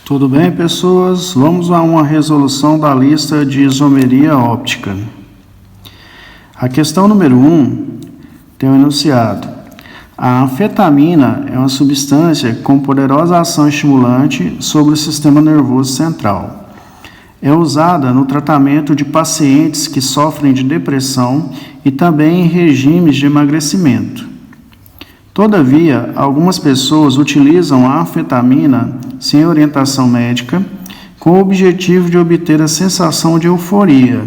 Tudo bem, pessoas? Vamos a uma resolução da lista de isomeria óptica. A questão número 1 tem o enunciado. A anfetamina é uma substância com poderosa ação estimulante sobre o sistema nervoso central. É usada no tratamento de pacientes que sofrem de depressão e também em regimes de emagrecimento. Todavia, algumas pessoas utilizam a anfetamina sem orientação médica, com o objetivo de obter a sensação de euforia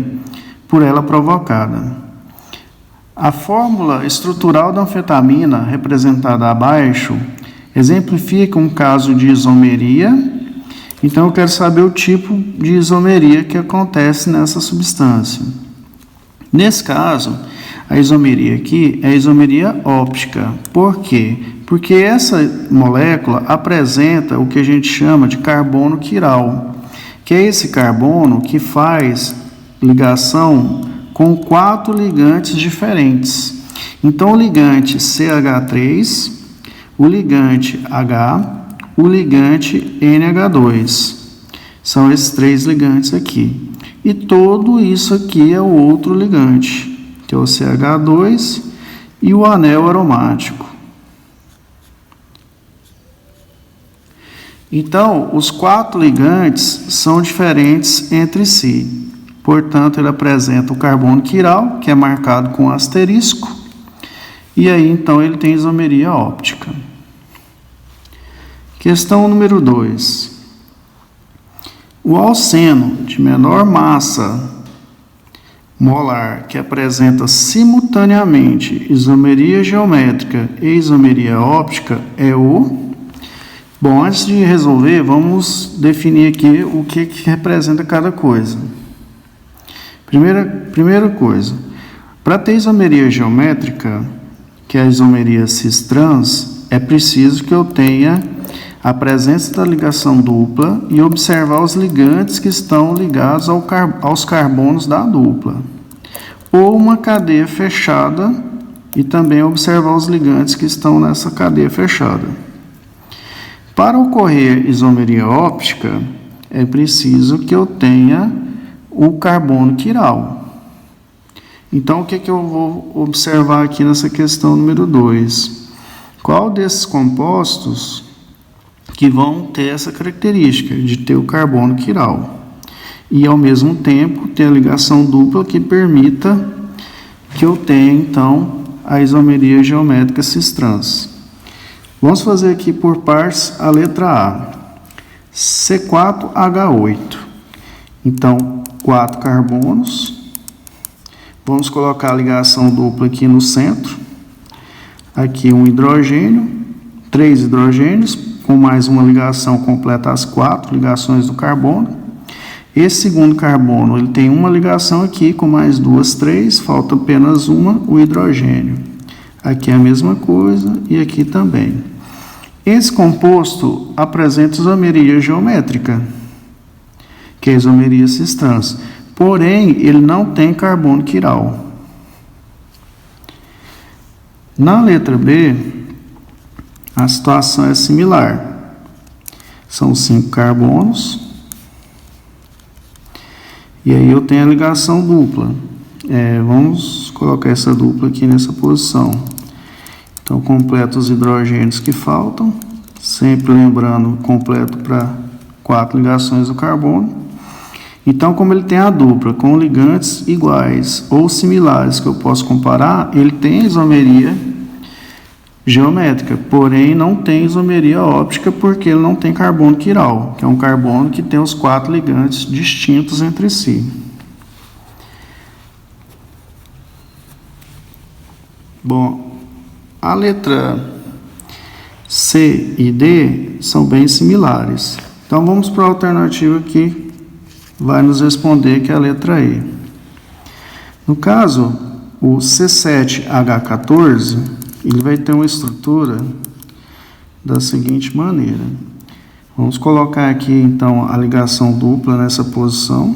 por ela provocada. A fórmula estrutural da anfetamina, representada abaixo, exemplifica um caso de isomeria. Então, eu quero saber o tipo de isomeria que acontece nessa substância. Nesse caso, a isomeria aqui é a isomeria óptica. Por quê? Porque essa molécula apresenta o que a gente chama de carbono quiral, que é esse carbono que faz ligação com 4 ligantes diferentes. Então, o ligante CH3, o ligante H, o ligante NH2. São esses 3 ligantes aqui. E tudo isso aqui é o outro ligante, que é o CH2 e o anel aromático. Então, os 4 ligantes são diferentes entre si. Portanto, ele apresenta o carbono quiral, que é marcado com asterisco, e aí, então, ele tem isomeria óptica. Questão número 2. O alceno de menor massa molar que apresenta simultaneamente isomeria geométrica e isomeria óptica é o... Bom, antes de resolver, vamos definir aqui o que representa cada coisa. Primeira coisa, para ter isomeria geométrica, que é a isomeria cis-trans, é preciso que eu tenha a presença da ligação dupla e observar os ligantes que estão ligados aos carbonos da dupla. Ou uma cadeia fechada e também observar os ligantes que estão nessa cadeia fechada. Para ocorrer isomeria óptica, é preciso que eu tenha o carbono quiral. Então, o que eu vou observar aqui nessa questão número 2? Qual desses compostos que vão ter essa característica de ter o carbono quiral e, ao mesmo tempo, ter a ligação dupla que permita que eu tenha, então, a isomeria geométrica cis-trans. Vamos fazer aqui por partes a letra A. C4H8. Então, 4 carbonos. Vamos colocar a ligação dupla aqui no centro. Aqui um hidrogênio, 3 hidrogênios, com mais uma ligação completa as 4 ligações do carbono. Esse segundo carbono, ele tem uma ligação aqui, com mais 2, 3, falta apenas uma, o hidrogênio. Aqui é a mesma coisa e aqui também. Esse composto apresenta isomeria geométrica, que é a isomeria cis-trans. Porém, ele não tem carbono quiral. Na letra B, a situação é similar. São 5 carbonos. E aí eu tenho a ligação dupla. Vamos colocar essa dupla aqui nessa posição. Então, completo os hidrogênios que faltam. Sempre lembrando, completo para 4 ligações do carbono. Então, como ele tem a dupla com ligantes iguais ou similares que eu posso comparar, ele tem isomeria geométrica, porém não tem isomeria óptica porque ele não tem carbono quiral, que é um carbono que tem os 4 ligantes distintos entre si. Bom, a letra C e D são bem similares. Então, vamos para a alternativa que vai nos responder, que é a letra E. No caso, o C7H14, ele vai ter uma estrutura da seguinte maneira. Vamos colocar aqui, então, a ligação dupla nessa posição.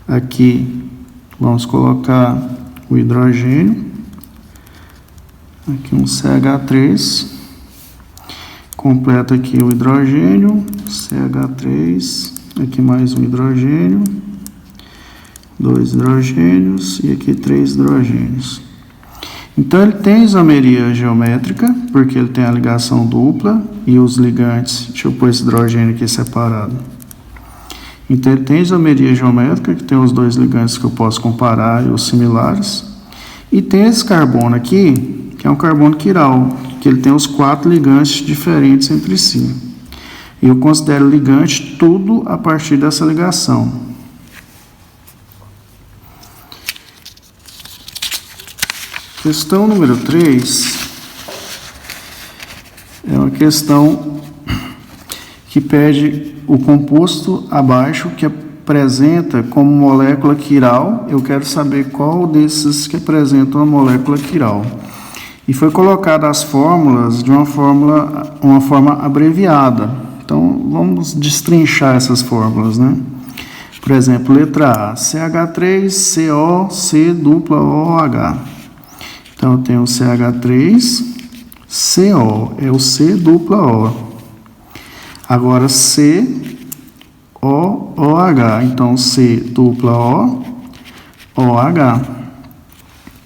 Aqui, vamos colocar o hidrogênio. Aqui um CH3. Completa aqui o hidrogênio, CH3, aqui mais um hidrogênio, 2 hidrogênios e aqui 3 hidrogênios. Então ele tem isomeria geométrica, porque ele tem a ligação dupla e os ligantes, deixa eu pôr esse hidrogênio aqui separado. Então ele tem isomeria geométrica, que tem os dois ligantes que eu posso comparar e os similares. E tem esse carbono aqui, que é um carbono quiral, que ele tem os 4 ligantes diferentes entre si. E eu considero ligante tudo a partir dessa ligação. Questão número 3 é uma questão que pede o composto abaixo que apresenta como molécula quiral. Eu quero saber qual desses que apresentam a molécula quiral. E foi colocada as fórmulas de uma forma abreviada. Então, vamos destrinchar essas fórmulas, né? Por exemplo, letra A, CH3, CO, C, dupla OH. Então, eu tenho o CH3, CO, é o C, dupla O. Agora, C, O, OH. Então, C, dupla O, OH.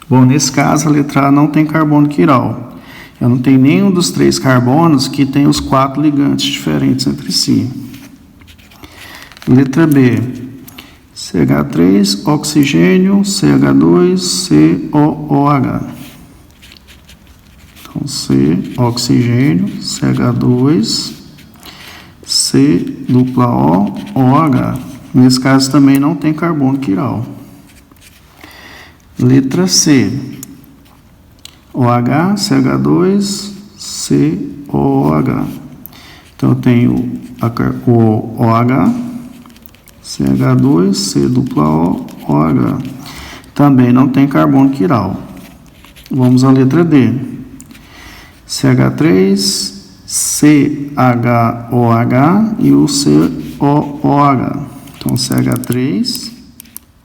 Bom, nesse caso, a letra A não tem carbono quiral. Eu não tenho nenhum dos 3 carbonos que tem os 4 ligantes diferentes entre si. Letra B, CH3, oxigênio, CH2, COOH. Então, C, oxigênio, CH2, C, dupla O, OH. Nesse caso, também não tem carbono quiral. Letra C, OH, CH2, COOH. Então, eu tenho o OH, CH2, C dupla O, OH. Também não tem carbono quiral. Vamos à letra D. CH3, CHOH e o COOH. Então, CH3,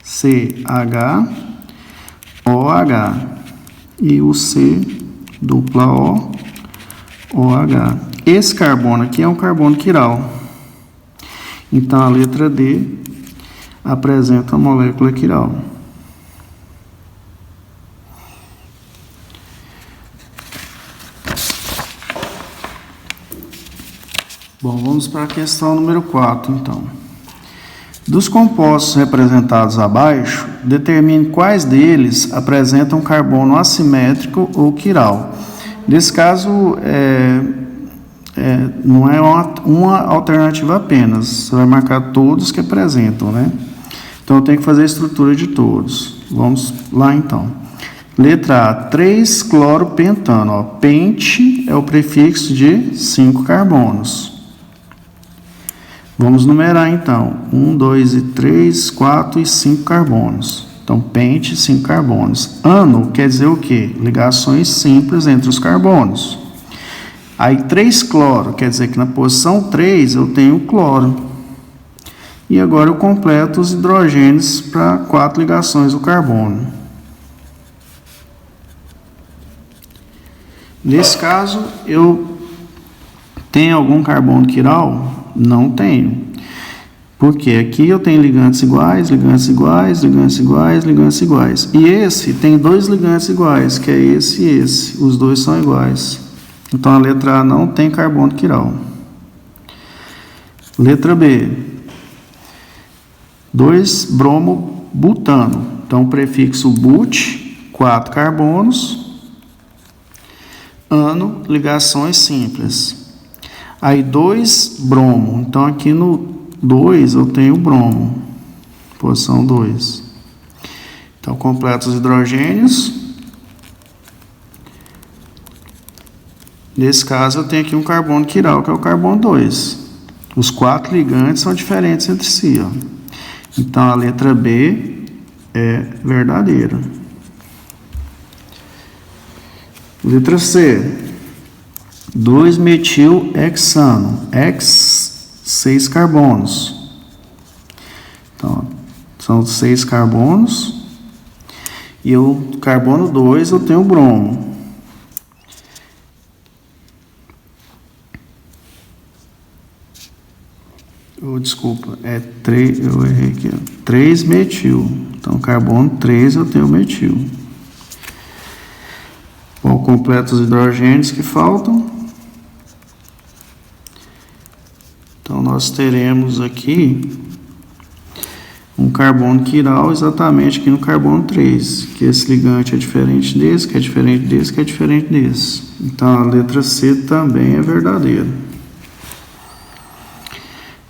CH OH e o C dupla O, OH. Esse carbono aqui é um carbono quiral. Então, a letra D apresenta a molécula quiral. Bom, vamos para a questão número 4, então. Dos compostos representados abaixo, determine quais deles apresentam carbono assimétrico ou quiral. Nesse caso, não é uma alternativa apenas, você vai marcar todos que apresentam, né? Então, eu tenho que fazer a estrutura de todos. Vamos lá, então. Letra A, 3-cloropentano. Ó. Pente é o prefixo de 5 carbonos. Vamos numerar, então. 1, 2 e 3, 4 e 5 carbonos. Então, pente, 5 carbonos. Ano quer dizer o quê? Ligações simples entre os carbonos. Aí, 3-cloro, quer dizer que na posição 3 eu tenho o cloro. E agora eu completo os hidrogênios para 4 ligações do carbono. Nesse caso, eu tenho algum carbono quiral? Não tenho. Porque aqui eu tenho ligantes iguais, ligantes iguais, ligantes iguais, ligantes iguais. E esse tem 2 ligantes iguais, que é esse e esse. Os dois são iguais. Então, a letra A não tem carbono quiral. Letra B. 2-bromo-butano. Então, prefixo but, 4 carbonos. Ano, ligações simples. Aí, 2-bromo. Então, aqui no 2 eu tenho bromo. Posição 2. Então, completo os hidrogênios. Nesse caso, eu tenho aqui um carbono quiral, que é o carbono 2. Os 4 ligantes são diferentes entre si. Ó. Então, a letra B é verdadeira. Letra C. 2-metilhexano. 6 carbonos. Então, são 6 carbonos. E o carbono 2 eu tenho o bromo. Desculpa, eu errei aqui, 3 metil. Então, carbono 3 eu tenho metil. Bom, completo os hidrogênios que faltam. Então, nós teremos aqui um carbono quiral exatamente aqui no carbono 3, que esse ligante é diferente desse, que é diferente desse, que é diferente desse. Então, a letra C também é verdadeira.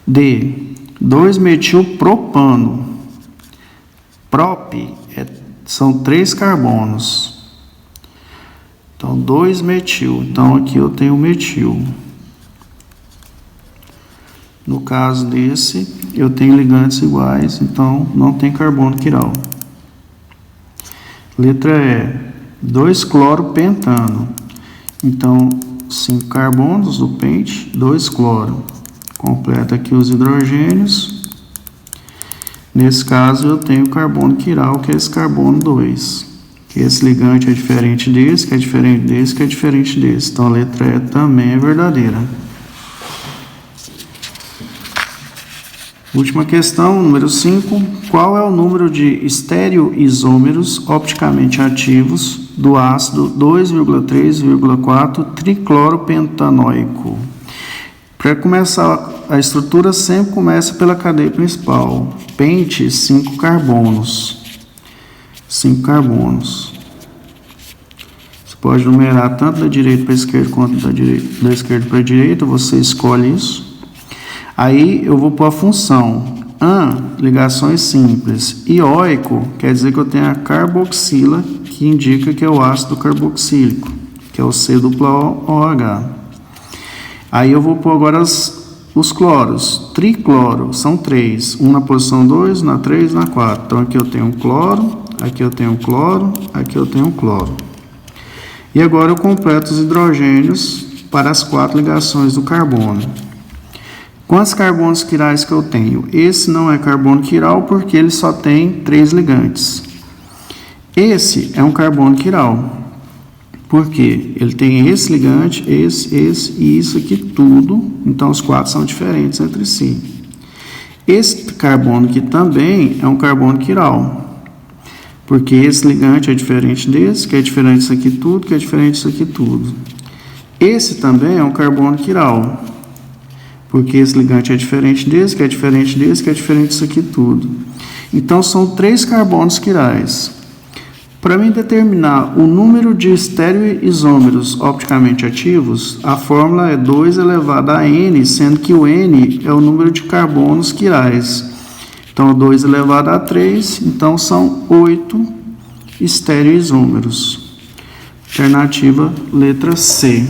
D. 2-metilpropano. Prop são 3 carbonos. Então, 2-metil. Então, aqui eu tenho metil. No caso desse, eu tenho ligantes iguais, então não tem carbono quiral. Letra E. 2-cloropentano. Então, 5 carbonos do pente, 2 cloro. Completa aqui os hidrogênios. Nesse caso, eu tenho carbono quiral, que é esse carbono 2. Que esse ligante é diferente desse, que é diferente desse, que é diferente desse. Então, a letra E também é verdadeira. Última questão, número 5. Qual é o número de estereoisômeros opticamente ativos do ácido 2,3,4 tricloropentanoico? Para começar, a estrutura sempre começa pela cadeia principal. Pente, 5 carbonos. 5 carbonos. Você pode numerar tanto da direita para a esquerda quanto da esquerda para a direita. Você escolhe isso. Aí eu vou pôr a função. Ligações simples. Ióico quer dizer que eu tenho a carboxila, que indica que é o ácido carboxílico, que é o C-OH. Aí eu vou pôr agora os cloros. Tricloro, são 3. Um na posição 2, na 3, na 4. Então aqui eu tenho um cloro, aqui eu tenho um cloro, aqui eu tenho um cloro. E agora eu completo os hidrogênios para as 4 ligações do carbono. Quantos carbonos quirais que eu tenho? Esse não é carbono quiral porque ele só tem 3 ligantes. Esse é um carbono quiral. Por quê? Ele tem esse ligante, esse e isso aqui tudo. Então, os 4 são diferentes entre si. Esse carbono aqui também é um carbono quiral. Porque esse ligante é diferente desse, que é diferente disso aqui tudo, que é diferente disso aqui tudo. Esse também é um carbono quiral. Porque esse ligante é diferente desse, que é diferente desse, que é diferente disso aqui tudo. Então, são 3 carbonos quirais. Para mim determinar o número de estereoisômeros opticamente ativos, a fórmula é 2 elevado a n, sendo que o n é o número de carbonos quirais. Então, 2 elevado a 3, então são 8 estereoisômeros. Alternativa, letra C.